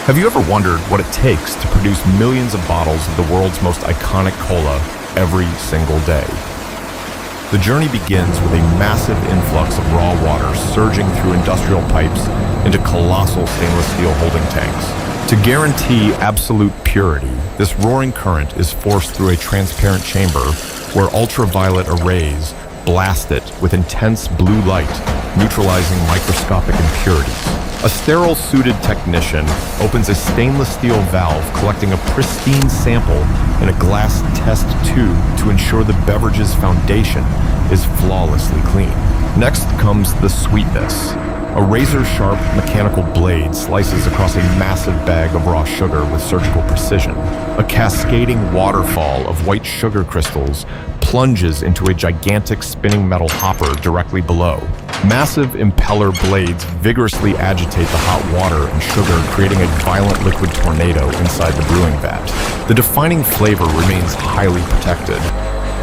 Have you ever wondered what it takes to produce millions of bottles of the world's most iconic cola every single day? The journey begins with a massive influx of raw water surging through industrial pipes into colossal stainless steel holding tanks. To guarantee absolute purity, this roaring current is forced through a transparent chamber where ultraviolet arrays blast it with intense blue light, neutralizing microscopic impurities. A sterile-suited technician opens a stainless steel valve collecting a pristine sample in a glass test tube to ensure the beverage's foundation is flawlessly clean. Next comes the sweetness. A razor-sharp mechanical blade slices across a massive bag of raw sugar with surgical precision. A cascading waterfall of white sugar crystals plunges into a gigantic spinning metal hopper directly below. Massive impeller blades vigorously agitate the hot water and sugar, creating a violent liquid tornado inside the brewing vat. The defining flavor remains highly protected.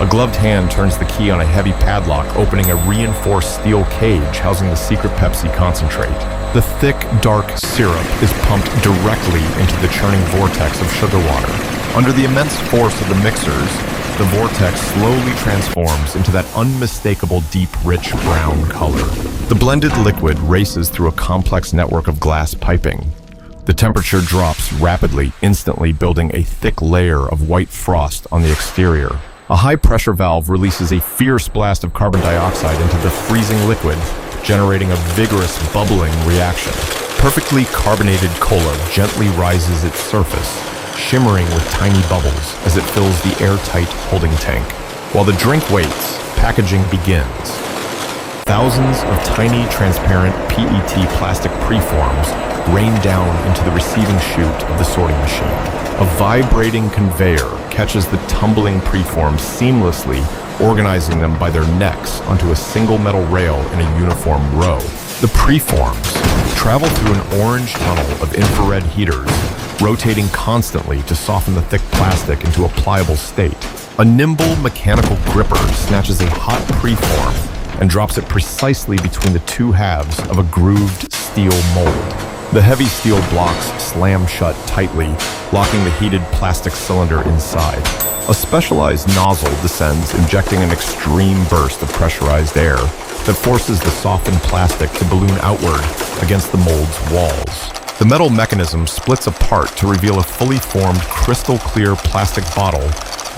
A gloved hand turns the key on a heavy padlock, opening a reinforced steel cage housing the secret Pepsi concentrate. The thick, dark syrup is pumped directly into the churning vortex of sugar water. Under the immense force of the mixers, the vortex slowly transforms into that unmistakable deep, rich brown color. The blended liquid races through a complex network of glass piping. The temperature drops rapidly, instantly building a thick layer of white frost on the exterior. A high-pressure valve releases a fierce blast of carbon dioxide into the freezing liquid, generating a vigorous bubbling reaction. Perfectly carbonated cola gently rises its surface, shimmering with tiny bubbles as it fills the airtight holding tank. While the drink waits, packaging begins. Thousands of tiny, transparent PET plastic preforms rain down into the receiving chute of the sorting machine. A vibrating conveyor catches the tumbling preforms seamlessly, organizing them by their necks onto a single metal rail in a uniform row. The preforms travel through an orange tunnel of infrared heaters, rotating constantly to soften the thick plastic into a pliable state. A nimble mechanical gripper snatches a hot preform and drops it precisely between the two halves of a grooved steel mold. The heavy steel blocks slam shut tightly, locking the heated plastic cylinder inside. A specialized nozzle descends, injecting an extreme burst of pressurized air that forces the softened plastic to balloon outward against the mold's walls. The metal mechanism splits apart to reveal a fully formed, crystal-clear plastic bottle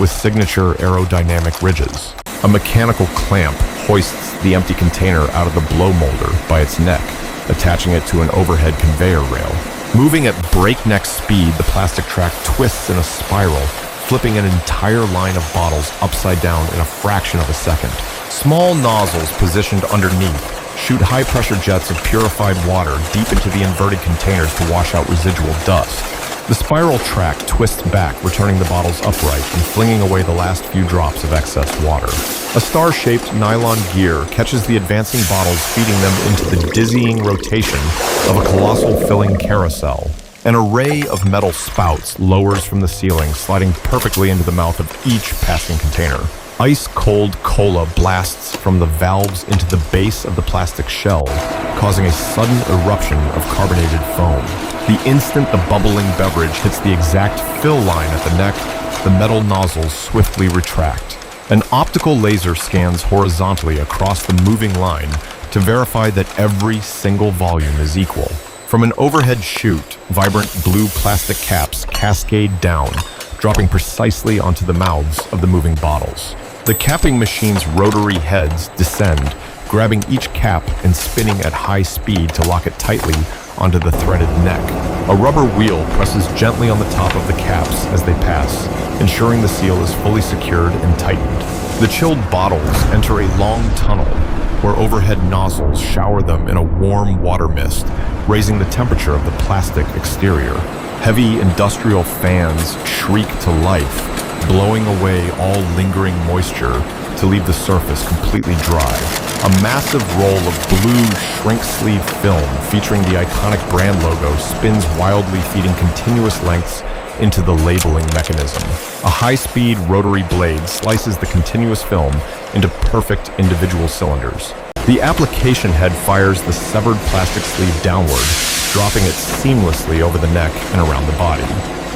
with signature aerodynamic ridges. A mechanical clamp hoists the empty container out of the blow molder by its neck, attaching it to an overhead conveyor rail. Moving at breakneck speed, the plastic track twists in a spiral, flipping an entire line of bottles upside down in a fraction of a second. Small nozzles positioned underneath shoot high-pressure jets of purified water deep into the inverted containers to wash out residual dust. The spiral track twists back, returning the bottles upright and flinging away the last few drops of excess water. A star-shaped nylon gear catches the advancing bottles, feeding them into the dizzying rotation of a colossal filling carousel. An array of metal spouts lowers from the ceiling, sliding perfectly into the mouth of each passing container. Ice-cold cola blasts from the valves into the base of the plastic shell, causing a sudden eruption of carbonated foam. The instant the bubbling beverage hits the exact fill line at the neck, the metal nozzles swiftly retract. An optical laser scans horizontally across the moving line to verify that every single volume is equal. From an overhead chute, vibrant blue plastic caps cascade down, dropping precisely onto the mouths of the moving bottles. The capping machine's rotary heads descend, grabbing each cap and spinning at high speed to lock it tightly onto the threaded neck. A rubber wheel presses gently on the top of the caps as they pass, ensuring the seal is fully secured and tightened. The chilled bottles enter a long tunnel where overhead nozzles shower them in a warm water mist, raising the temperature of the plastic exterior. Heavy industrial fans shriek to life, blowing away all lingering moisture to leave the surface completely dry. A massive roll of blue shrink-sleeve film featuring the iconic brand logo spins wildly, feeding continuous lengths into the labeling mechanism. A high-speed rotary blade slices the continuous film into perfect individual cylinders. The application head fires the severed plastic sleeve downward, dropping it seamlessly over the neck and around the body.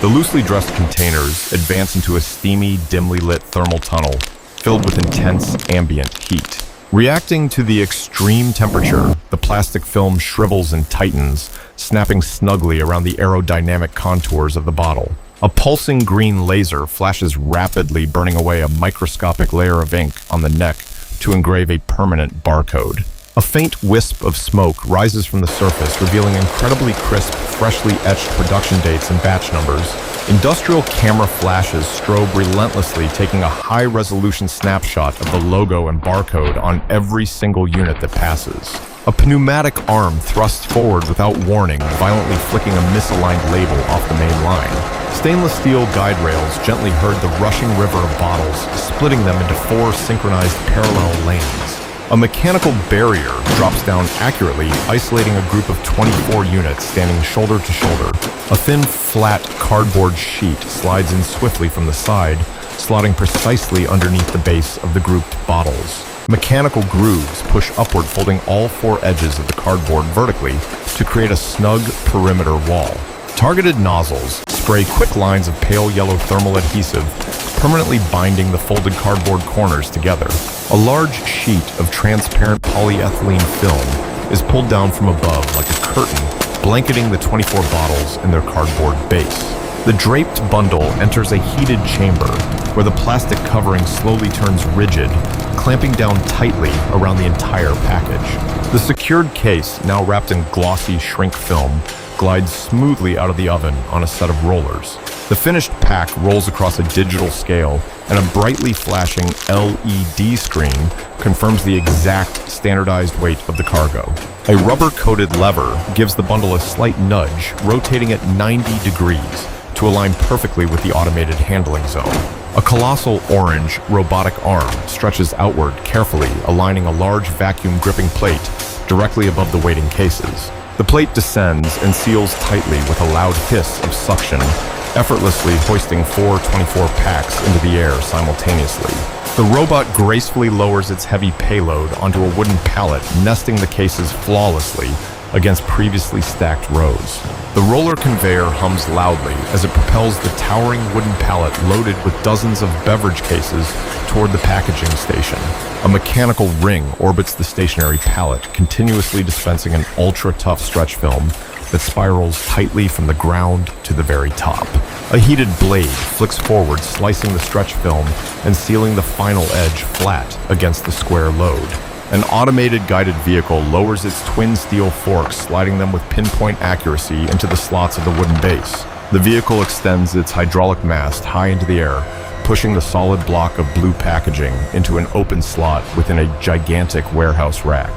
The loosely dressed containers advance into a steamy, dimly lit thermal tunnel filled with intense ambient heat. Reacting to the extreme temperature, the plastic film shrivels and tightens, snapping snugly around the aerodynamic contours of the bottle. A pulsing green laser flashes rapidly, burning away a microscopic layer of ink on the neck to engrave a permanent barcode. A faint wisp of smoke rises from the surface, revealing incredibly crisp, freshly etched production dates and batch numbers. Industrial camera flashes strobe relentlessly, taking a high-resolution snapshot of the logo and barcode on every single unit that passes. A pneumatic arm thrusts forward without warning, violently flicking a misaligned label off the main line. Stainless steel guide rails gently herd the rushing river of bottles, splitting them into 4 synchronized parallel lanes. A mechanical barrier drops down accurately, isolating a group of 24 units standing shoulder to shoulder. A thin, flat cardboard sheet slides in swiftly from the side, slotting precisely underneath the base of the grouped bottles. Mechanical grooves push upward, folding all 4 edges of the cardboard vertically to create a snug perimeter wall. Targeted nozzles spray quick lines of pale yellow thermal adhesive, permanently binding the folded cardboard corners together. A large sheet of transparent polyethylene film is pulled down from above like a curtain, blanketing the 24 bottles in their cardboard base. The draped bundle enters a heated chamber, where the plastic covering slowly turns rigid, clamping down tightly around the entire package. The secured case, now wrapped in glossy shrink film, glides smoothly out of the oven on a set of rollers. The finished pack rolls across a digital scale, and a brightly flashing LED screen confirms the exact standardized weight of the cargo. A rubber-coated lever gives the bundle a slight nudge, rotating at 90 degrees to align perfectly with the automated handling zone. A colossal orange robotic arm stretches outward carefully, aligning a large vacuum gripping plate directly above the waiting cases. The plate descends and seals tightly with a loud hiss of suction, effortlessly hoisting 4 24 packs into the air simultaneously. The robot gracefully lowers its heavy payload onto a wooden pallet, nesting the cases flawlessly against previously stacked rows. The roller conveyor hums loudly as it propels the towering wooden pallet loaded with dozens of beverage cases toward the packaging station. A mechanical ring orbits the stationary pallet, continuously dispensing an ultra-tough stretch film that spirals tightly from the ground to the very top. A heated blade flicks forward, slicing the stretch film and sealing the final edge flat against the square load. An automated guided vehicle lowers its twin steel forks, sliding them with pinpoint accuracy into the slots of the wooden base. The vehicle extends its hydraulic mast high into the air, pushing the solid block of blue packaging into an open slot within a gigantic warehouse rack.